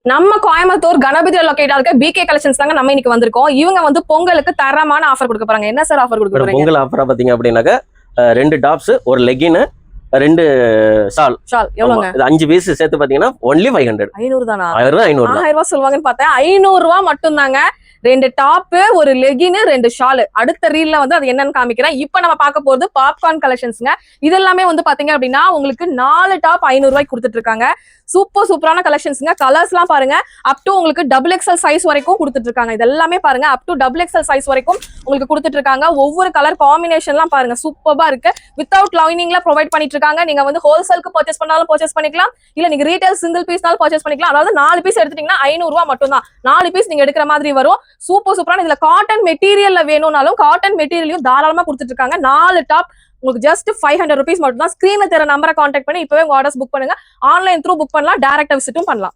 நம்ம கோயம்புத்தூர் கணபதியில லொகேட் இருக்க PK collections தாங்க நம்ம இன்னைக்கு வந்திருக்கோம். இவங்க வந்து பொங்கலுக்கு தரமான ஆஃபர் கொடுக்க போறாங்க. என்ன சார் ஆஃபர் கொடுக்க போறாங்க? பொங்கல் ஆஃபரா பாத்தீங்க அப்படின்னாக்க 2 டாப்ஸ், ஒரு லெகின், 2 ஷால். எவ்வளவுங்க? இது 5 பீஸ் சேர்த்து பாத்தீங்கன்னா ஒன்லி 500. 500 தானா? 1000 ரூபாய் சொல்லுவாங்கன்னு பார்த்தேன். 500 ரூபாய் மட்டும் தாங்க. 2 டாப், ஒரு லெகின், 2 ஷால். அடுத்த ரீல்ல வந்து அது என்னன்னு காமிக்கிறேன். இப்ப நம்ம பார்க்க போறது பாப்கார்ன் கலெக்ஷன்ஸ்ங்க. இதெல்லாமே வந்து பாத்தீங்க அப்படின்னா உங்களுக்கு 4 டாப் 500 ரூபாய்க்கு கொடுத்துட்டு இருக்காங்க. சூப்பரான கலெக்ஷன்ஸ்ங்க. கலர்ஸ் எல்லாம் பாருங்க. அப் டு உங்களுக்கு XXL சைஸ் வரைக்கும் கொடுத்துட்டு இருக்காங்க. இதெல்லாமே பாருங்க அப் டு XXL சைஸ் வரைக்கும் உங்களுக்கு கொடுத்துட்டு இருக்காங்க. ஒவ்வொரு கலர் காம்பினேஷன்லாம் பாருங்க சூப்பரா இருக்கு. வித்தவுட் லைனிங்ல ப்ரொவைட் பண்ணிட்டு இருக்காங்க. நீங்க வந்து ஹோல்சேலுக்கு பர்ச்சேஸ் பண்ணாலும் பர்ச்சேஸ் பண்ணிக்கலாம், இல்ல நீங்க ரீட்டைல் சிங்கிள் பீஸ்னாலும் பர்ச்சேஸ் பண்ணிக்கலாம். அதாவது 4 பீஸ் எடுத்துட்டீங்கன்னா 500 ரூபாய் மட்டும் தான். 4 பீஸ் நீங்க எடுக்கிற மாதிரி வரும். சூப்பரான இதுல காட்டன் மெட்டீரியல்ல வேணும்னாலும் காட்டன் மெட்டீரியலையும் தாராளமா கொடுத்துட்டு இருக்காங்க. 4 டாப் உங்களுக்கு ஜஸ்ட் 500 rupees மட்டும் தான். ஸ்கிரீன்ல தெரிய நம்பரை கான்டாக்ட் பண்ணி இப்பவே உங்க ஆர்டர்ஸ் புக் பண்ணுங்க. ஆன்லைன் த்ரூ புக் பண்ணலாம், டைரக்டா விசிட்டும் பண்ணலாம்.